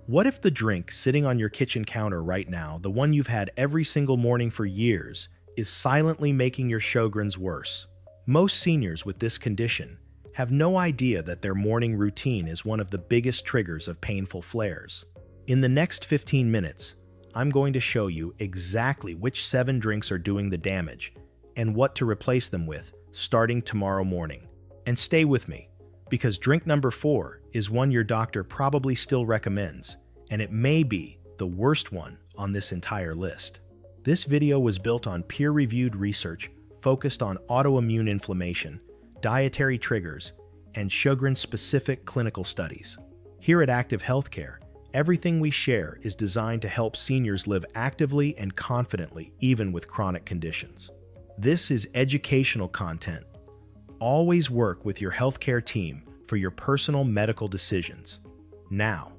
What if the drink sitting on your kitchen counter right now, the one you've had every single morning for years, is silently making your Sjogren's worse? Most seniors with this condition have no idea that their morning routine is one of the biggest triggers of painful flares. In the next 15 minutes, I'm going to show you exactly which 7 drinks are doing the damage and what to replace them with starting tomorrow morning. And stay with me, because drink number 4 is one your doctor probably still recommends, and it may be the worst one on this entire list. This video was built on peer-reviewed research focused on autoimmune inflammation, dietary triggers, and Sjogren's-specific clinical studies. Here at Active Healthcare, everything we share is designed to help seniors live actively and confidently, even with chronic conditions. This is educational content. Always work with your healthcare team for your personal medical decisions. Now,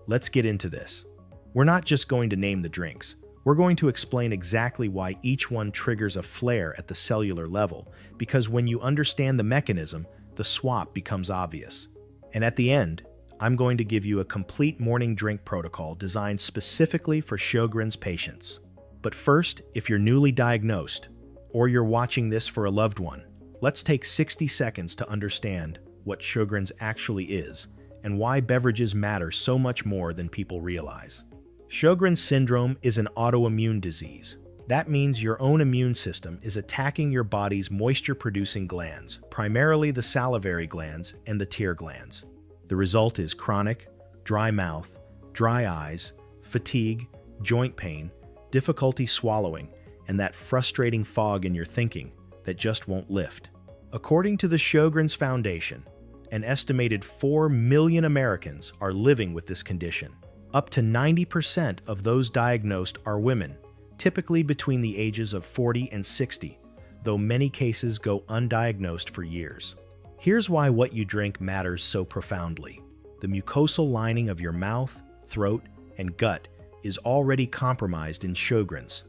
let's get into this. We're not just going to name the drinks. We're going to explain exactly why each one triggers a flare at the cellular level, because when you understand the mechanism, the swap becomes obvious. And at the end, I'm going to give you a complete morning drink protocol designed specifically for Sjogren's patients. But first, if you're newly diagnosed, or you're watching this for a loved one, let's take 60 seconds to understand what Sjogren's actually is and why beverages matter so much more than people realize. Sjogren's syndrome is an autoimmune disease. That means your own immune system is attacking your body's moisture-producing glands, primarily the salivary glands and the tear glands. The result is chronic, dry mouth, dry eyes, fatigue, joint pain, difficulty swallowing, and that frustrating fog in your thinking that just won't lift. According to the Sjogren's Foundation, an estimated 4 million Americans are living with this condition. Up to 90% of those diagnosed are women, typically between the ages of 40 and 60, though many cases go undiagnosed for years. Here's why what you drink matters so profoundly. The mucosal lining of your mouth, throat, and gut is already compromised in Sjogren's.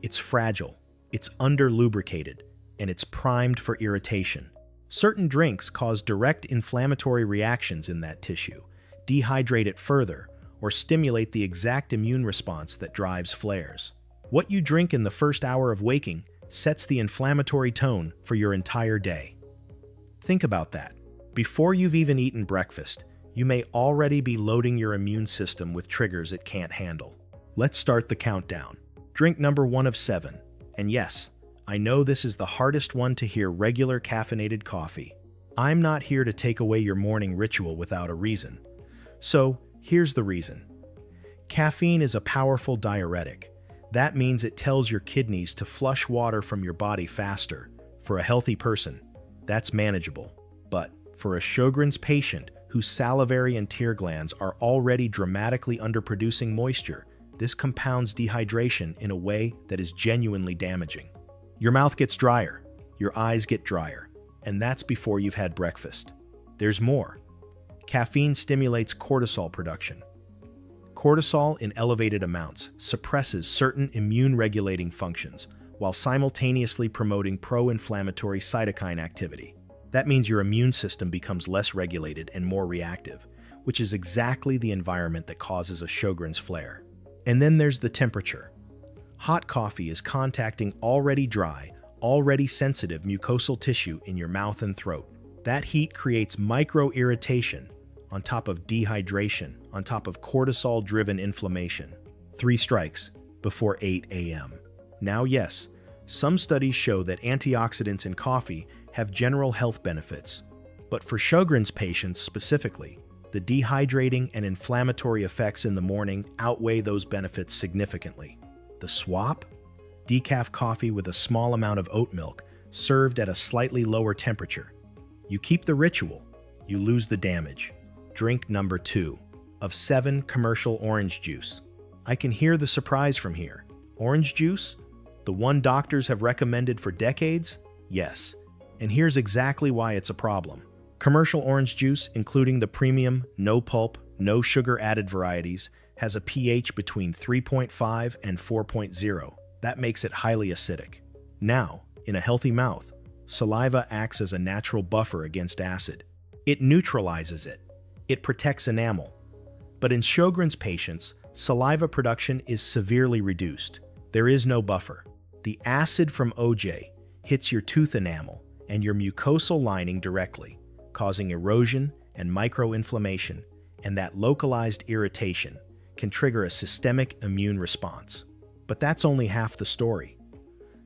It's fragile, it's under-lubricated, and it's primed for irritation. Certain drinks cause direct inflammatory reactions in that tissue, dehydrate it further, or stimulate the exact immune response that drives flares. What you drink in the first hour of waking sets the inflammatory tone for your entire day. Think about that. Before you've even eaten breakfast, you may already be loading your immune system with triggers it can't handle. Let's start the countdown. Drink number 1 of 7. And yes, I know this is the hardest one to hear: regular caffeinated coffee. I'm not here to take away your morning ritual without a reason. So, here's the reason. Caffeine is a powerful diuretic. That means it tells your kidneys to flush water from your body faster. For a healthy person, that's manageable. But for a Sjogren's patient whose salivary and tear glands are already dramatically underproducing moisture, this compounds dehydration in a way that is genuinely damaging. Your mouth gets drier, your eyes get drier, and that's before you've had breakfast. There's more. Caffeine stimulates cortisol production. Cortisol in elevated amounts suppresses certain immune-regulating functions while simultaneously promoting pro-inflammatory cytokine activity. That means your immune system becomes less regulated and more reactive, which is exactly the environment that causes a Sjogren's flare. And then there's the temperature. Hot coffee is contacting already dry, already sensitive mucosal tissue in your mouth and throat. That heat creates micro-irritation on top of dehydration, on top of cortisol-driven inflammation. 3 strikes before 8 a.m. Now, yes, some studies show that antioxidants in coffee have general health benefits. But for Sjogren's patients specifically, the dehydrating and inflammatory effects in the morning outweigh those benefits significantly. The swap? Decaf coffee with a small amount of oat milk, served at a slightly lower temperature. You keep the ritual, you lose the damage. Drink number 2 of 7: commercial orange juice. I can hear the surprise from here. Orange juice? The one doctors have recommended for decades? Yes. And here's exactly why it's a problem. Commercial orange juice, including the premium, no pulp, no sugar added varieties, has a pH between 3.5 and 4.0. That makes it highly acidic. Now, in a healthy mouth, saliva acts as a natural buffer against acid. It neutralizes it. It protects enamel. But in Sjogren's patients, saliva production is severely reduced. There is no buffer. The acid from OJ hits your tooth enamel and your mucosal lining directly, causing erosion and microinflammation, and that localized irritation can trigger a systemic immune response. But that's only half the story.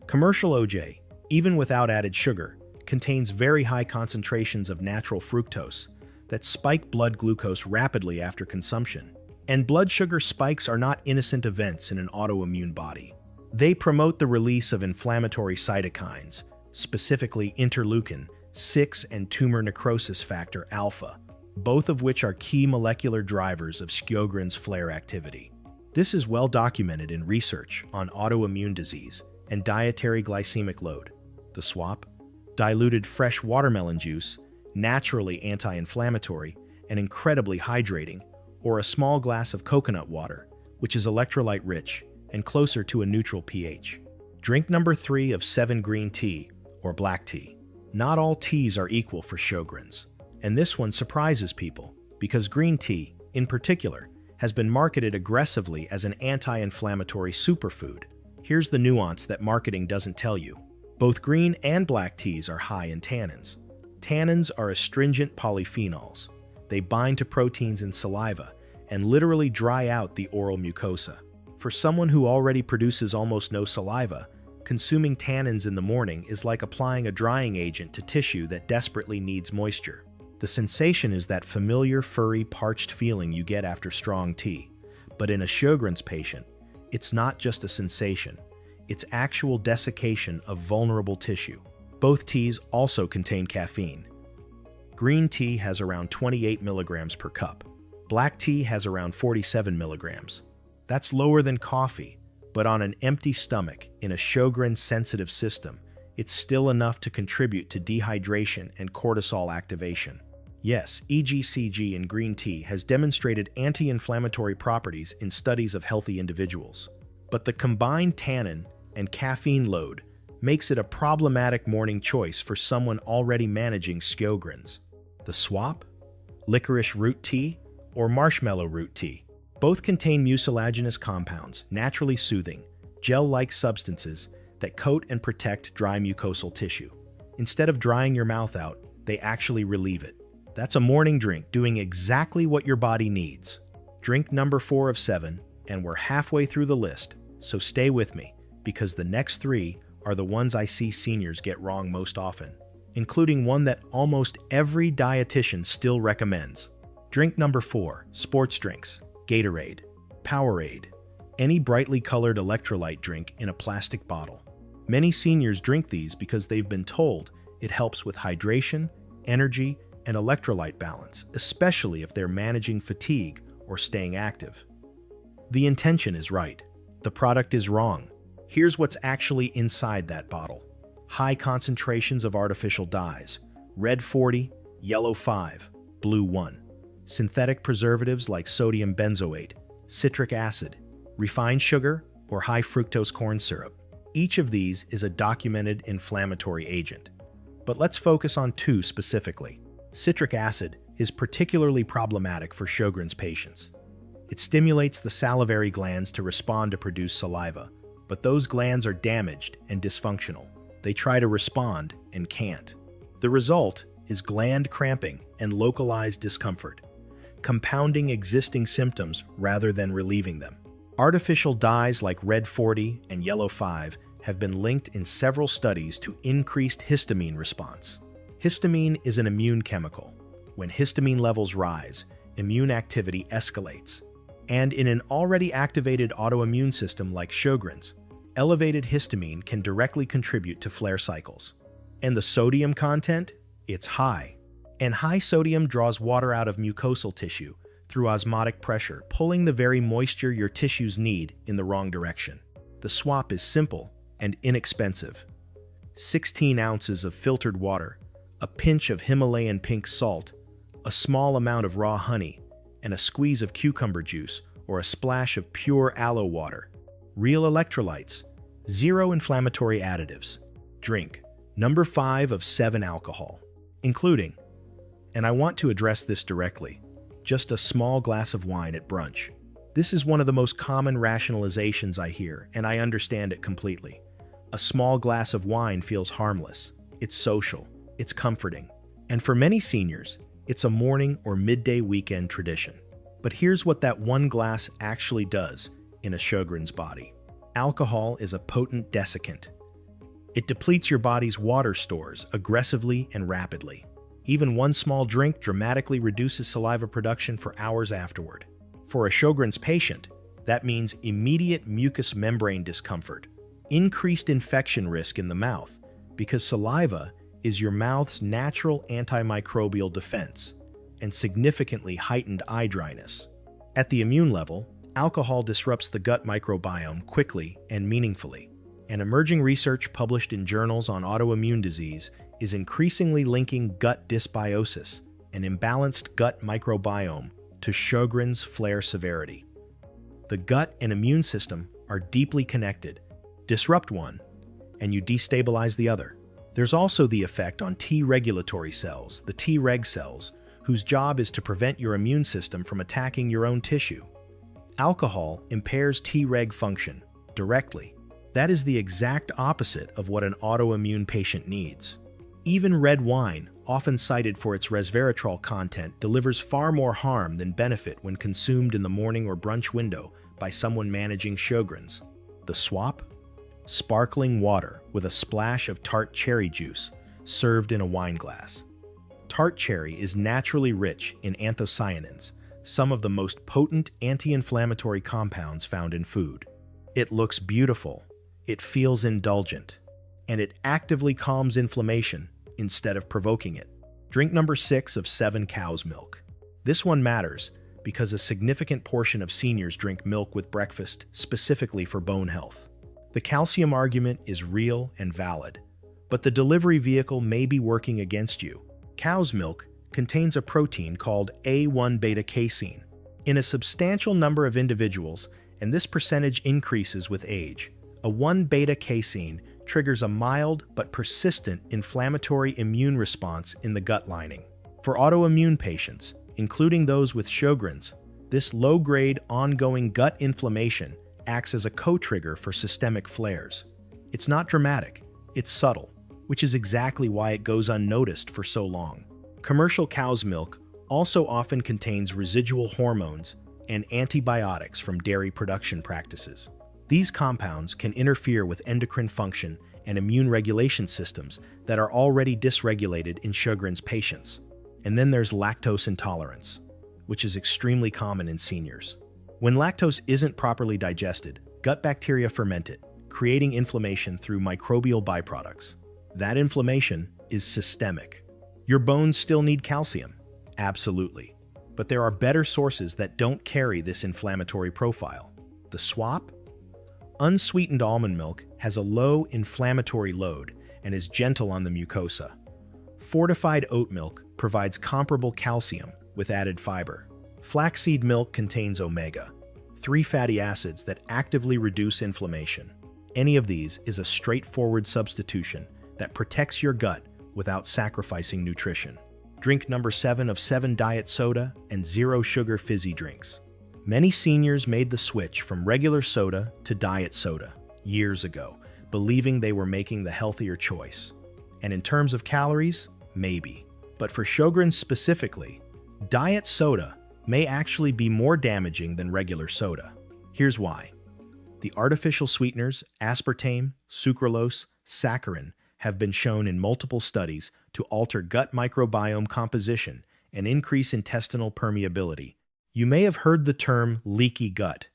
Commercial OJ, even without added sugar, contains very high concentrations of natural fructose that spike blood glucose rapidly after consumption. And blood sugar spikes are not innocent events in an autoimmune body. They promote the release of inflammatory cytokines, specifically interleukin-6 and tumor necrosis factor alpha, both of which are key molecular drivers of Sjogren's flare activity. This is well documented in research on autoimmune disease and dietary glycemic load. The SWAP, diluted fresh watermelon juice, naturally anti-inflammatory and incredibly hydrating, or a small glass of coconut water, which is electrolyte-rich and closer to a neutral pH. Drink number 3 of 7 green tea, or black tea. Not all teas are equal for Sjogren's, and this one surprises people because green tea, in particular, has been marketed aggressively as an anti-inflammatory superfood. Here's the nuance that marketing doesn't tell you. Both green and black teas are high in tannins. Tannins are astringent polyphenols. They bind to proteins in saliva and literally dry out the oral mucosa. For someone who already produces almost no saliva, consuming tannins in the morning is like applying a drying agent to tissue that desperately needs moisture. The sensation is that familiar, furry, parched feeling you get after strong tea. But in a Sjogren's patient, it's not just a sensation. It's actual desiccation of vulnerable tissue. Both teas also contain caffeine. Green tea has around 28 milligrams per cup. Black tea has around 47 milligrams. That's lower than coffee, but on an empty stomach in a Sjogren's-sensitive system, it's still enough to contribute to dehydration and cortisol activation. Yes, EGCG in green tea has demonstrated anti-inflammatory properties in studies of healthy individuals. But the combined tannin and caffeine load makes it a problematic morning choice for someone already managing Sjogren's. The SWAP, licorice root tea, or marshmallow root tea, both contain mucilaginous compounds, naturally soothing, gel-like substances that coat and protect dry mucosal tissue. Instead of drying your mouth out, they actually relieve it. That's a morning drink doing exactly what your body needs. Drink number 4 of 7, and we're halfway through the list, so stay with me, because the next 3 are the ones I see seniors get wrong most often, including one that almost every dietitian still recommends. Drink number 4, sports drinks, Gatorade, Powerade, any brightly colored electrolyte drink in a plastic bottle. Many seniors drink these because they've been told it helps with hydration, energy, and electrolyte balance, especially if they're managing fatigue or staying active. The intention is right. The product is wrong. Here's what's actually inside that bottle. High concentrations of artificial dyes, red 40, yellow 5, blue 1. Synthetic preservatives like sodium benzoate, citric acid, refined sugar, or high fructose corn syrup. Each of these is a documented inflammatory agent. But let's focus on 2 specifically. Citric acid is particularly problematic for Sjogren's patients. It stimulates the salivary glands to respond to produce saliva, but those glands are damaged and dysfunctional. They try to respond and can't. The result is gland cramping and localized discomfort, compounding existing symptoms rather than relieving them. Artificial dyes like red 40 and yellow 5 have been linked in several studies to increased histamine response. Histamine is an immune chemical. When histamine levels rise, immune activity escalates. And in an already activated autoimmune system like Sjogren's, elevated histamine can directly contribute to flare cycles. And the sodium content? It's high. And high sodium draws water out of mucosal tissue through osmotic pressure, pulling the very moisture your tissues need in the wrong direction. The SWAP is simple and inexpensive. 16 ounces of filtered water, a pinch of Himalayan pink salt, a small amount of raw honey, and a squeeze of cucumber juice or a splash of pure aloe water. Real electrolytes, 0 inflammatory additives. Drink number 5 of 7 alcohol, including, and I want to address this directly, just a small glass of wine at brunch. This is one of the most common rationalizations I hear, and I understand it completely. A small glass of wine feels harmless. It's social. It's comforting. And for many seniors, it's a morning or midday weekend tradition. But here's what that one glass actually does in a Sjogren's body. Alcohol is a potent desiccant. It depletes your body's water stores aggressively and rapidly. Even one small drink dramatically reduces saliva production for hours afterward. For a Sjogren's patient, that means immediate mucous membrane discomfort, increased infection risk in the mouth, because saliva is your mouth's natural antimicrobial defense, and significantly heightened eye dryness. At the immune level, alcohol disrupts the gut microbiome quickly and meaningfully. And emerging research published in journals on autoimmune disease is increasingly linking gut dysbiosis, an imbalanced gut microbiome, to Sjogren's flare severity. The gut and immune system are deeply connected. Disrupt one, and you destabilize the other. There's also the effect on T regulatory cells, the Treg cells, whose job is to prevent your immune system from attacking your own tissue. Alcohol impairs Treg function directly. That is the exact opposite of what an autoimmune patient needs. Even red wine, often cited for its resveratrol content, delivers far more harm than benefit when consumed in the morning or brunch window by someone managing Sjogren's. The swap? Sparkling water with a splash of tart cherry juice, served in a wine glass. Tart cherry is naturally rich in anthocyanins, some of the most potent anti-inflammatory compounds found in food. It looks beautiful, it feels indulgent, and it actively calms inflammation instead of provoking it. Drink number 6 of 7 cow's milk. This one matters because a significant portion of seniors drink milk with breakfast specifically for bone health. The calcium argument is real and valid, but the delivery vehicle may be working against you. Cow's milk contains a protein called A1 beta-casein in a substantial number of individuals, and this percentage increases with age. A 1 beta-casein triggers a mild but persistent inflammatory immune response in the gut lining. For autoimmune patients, including those with Sjogren's, this low-grade ongoing gut inflammation acts as a co-trigger for systemic flares. It's not dramatic, it's subtle, which is exactly why it goes unnoticed for so long. Commercial cow's milk also often contains residual hormones and antibiotics from dairy production practices. These compounds can interfere with endocrine function and immune regulation systems that are already dysregulated in Sjogren's patients. And then there's lactose intolerance, which is extremely common in seniors. When lactose isn't properly digested, gut bacteria ferment it, creating inflammation through microbial byproducts. That inflammation is systemic. Your bones still need calcium, absolutely. But there are better sources that don't carry this inflammatory profile. The swap? Unsweetened almond milk has a low inflammatory load and is gentle on the mucosa. Fortified oat milk provides comparable calcium with added fiber. Flaxseed milk contains omega-3 fatty acids that actively reduce inflammation. Any of these is a straightforward substitution that protects your gut without sacrificing nutrition. Drink number 7 of 7 diet soda and zero sugar fizzy drinks. Many seniors made the switch from regular soda to diet soda years ago, believing they were making the healthier choice. And in terms of calories, maybe. But for Sjogren's specifically, diet soda may actually be more damaging than regular soda. Here's why. The artificial sweeteners, aspartame, sucralose, saccharin, have been shown in multiple studies to alter gut microbiome composition and increase intestinal permeability. You may have heard the term leaky gut.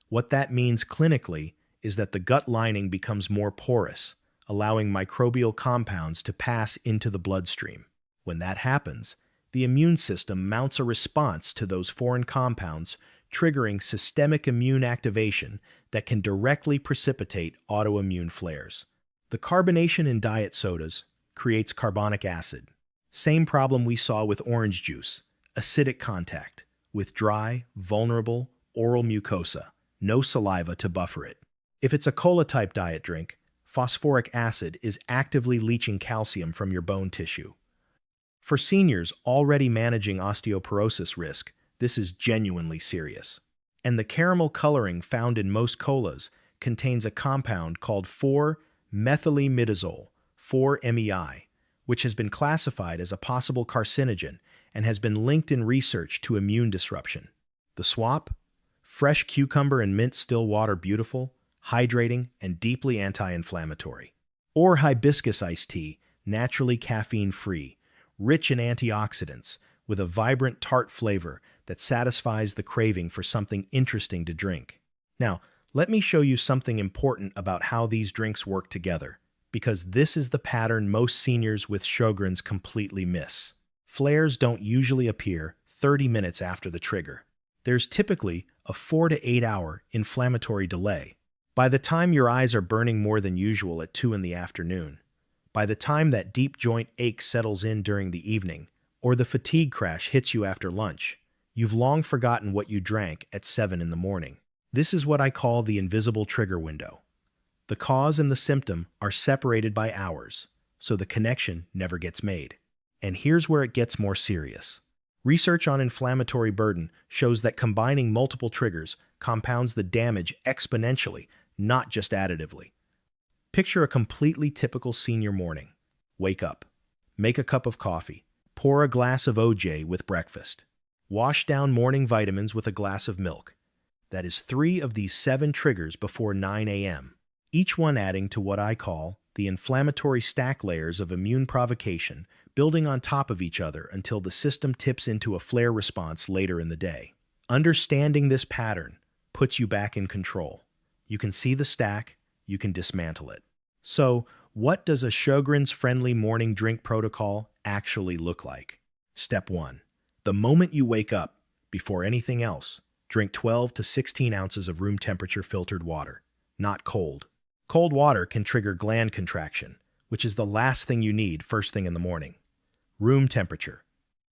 What that means clinically is that the gut lining becomes more porous, allowing microbial compounds to pass into the bloodstream. When that happens, the immune system mounts a response to those foreign compounds, triggering systemic immune activation that can directly precipitate autoimmune flares. The carbonation in diet sodas creates carbonic acid. Same problem we saw with orange juice, acidic contact, with dry, vulnerable, oral mucosa, no saliva to buffer it. If it's a cola-type diet drink, phosphoric acid is actively leaching calcium from your bone tissue. For seniors already managing osteoporosis risk, This is genuinely serious. And the caramel coloring found in most colas contains a compound called 4-methylimidazole, 4-MEI, which has been classified as a possible carcinogen and has been linked in research to immune disruption. The swap? Fresh cucumber and mint still water beautiful, hydrating, and deeply anti-inflammatory. Or hibiscus iced tea, naturally caffeine-free, rich in antioxidants, with a vibrant tart flavor that satisfies the craving for something interesting to drink. Now, let me show you something important about how these drinks work together, because this is the pattern most seniors with Sjogren's completely miss. Flares don't usually appear 30 minutes after the trigger. There's typically a 4 to 8 hour inflammatory delay. By the time your eyes are burning more than usual at 2 in the afternoon, by the time that deep joint ache settles in during the evening, or the fatigue crash hits you after lunch, you've long forgotten what you drank at 7 in the morning. This is what I call the invisible trigger window. The cause and the symptom are separated by hours, so the connection never gets made. And here's where it gets more serious. Research on inflammatory burden shows that combining multiple triggers compounds the damage exponentially, not just additively. Picture a completely typical senior morning. Wake up. Make a cup of coffee. Pour a glass of OJ with breakfast. Wash down morning vitamins with a glass of milk. That is 3 of these 7 triggers before 9 a.m., each one adding to what I call the inflammatory stack layers of immune provocation, building on top of each other until the system tips into a flare response later in the day. Understanding this pattern puts you back in control. You can see the stack, you can dismantle it. So, what does a Sjogren's friendly morning drink protocol actually look like? Step 1. The moment you wake up, before anything else, drink 12 to 16 ounces of room temperature filtered water, not cold. Cold water can trigger gland contraction, which is the last thing you need first thing in the morning. Room temperature.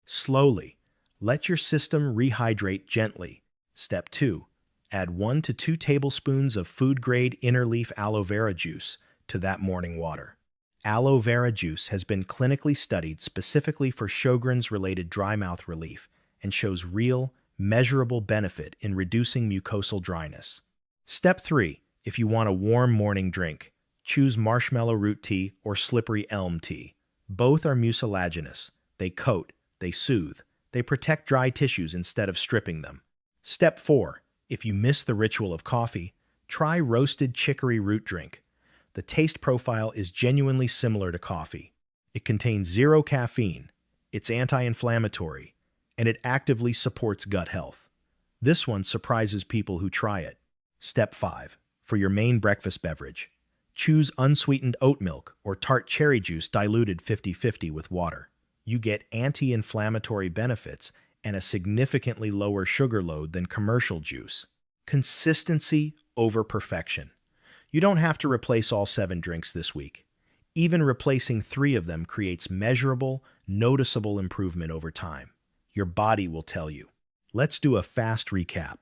Slowly, let your system rehydrate gently. Step 2. Add 1 to 2 tablespoons of food-grade inner leaf aloe vera juice to that morning water. Aloe vera juice has been clinically studied specifically for Sjogren's-related dry mouth relief and shows real, measurable benefit in reducing mucosal dryness. Step 3. If you want a warm morning drink, choose marshmallow root tea or slippery elm tea. Both are mucilaginous. They coat, they soothe, they protect dry tissues instead of stripping them. Step 4. If you miss the ritual of coffee, try roasted chicory root drink. The taste profile is genuinely similar to coffee. It contains 0 caffeine, it's anti-inflammatory, and it actively supports gut health. This one surprises people who try it. Step 5. For your main breakfast beverage, choose unsweetened oat milk or tart cherry juice diluted 50-50 with water. You get anti-inflammatory benefits and a significantly lower sugar load than commercial juice. Consistency over perfection. You don't have to replace all 7 drinks this week. Even replacing 3 of them creates measurable, noticeable improvement over time. Your body will tell you. Let's do a fast recap.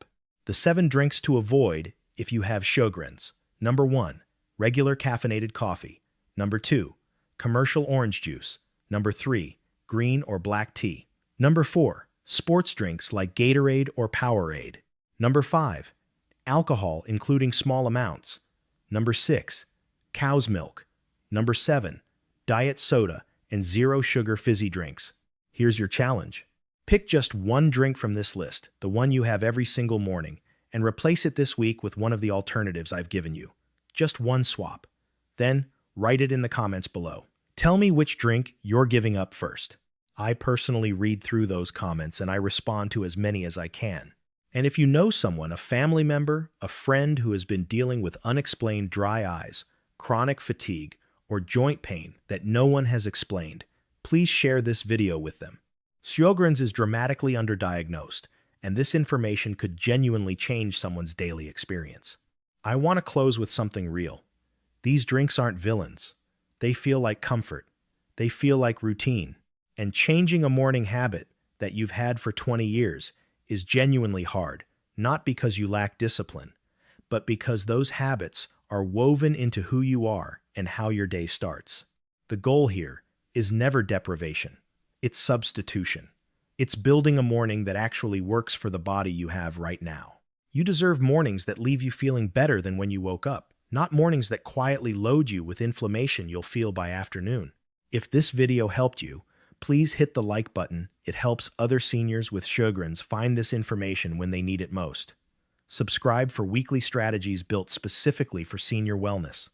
The 7 drinks to avoid if you have Sjogren's. Number 1, regular caffeinated coffee. Number 2, commercial orange juice. Number 3, green or black tea. Number 4, sports drinks like Gatorade or Powerade. Number 5, alcohol including small amounts. Number 6, cow's milk. Number 7, diet soda and 0 sugar fizzy drinks. Here's your challenge. Pick just 1 drink from this list, the one you have every single morning, and replace it this week with one of the alternatives I've given you. Just 1 swap. Then, write it in the comments below. Tell me which drink you're giving up first. I personally read through those comments and I respond to as many as I can. And if you know someone, a family member, a friend who has been dealing with unexplained dry eyes, chronic fatigue, or joint pain that no one has explained, please share this video with them. Sjogren's is dramatically underdiagnosed, and this information could genuinely change someone's daily experience. I want to close with something real. These drinks aren't villains. They feel like comfort. They feel like routine. And changing a morning habit that you've had for 20 years is genuinely hard, not because you lack discipline, but because those habits are woven into who you are and how your day starts. The goal here is never deprivation. It's substitution. It's building a morning that actually works for the body you have right now. You deserve mornings that leave you feeling better than when you woke up, not mornings that quietly load you with inflammation you'll feel by afternoon. If this video helped you, please hit the like button. It helps other seniors with Sjogren's find this information when they need it most. Subscribe for weekly strategies built specifically for senior wellness.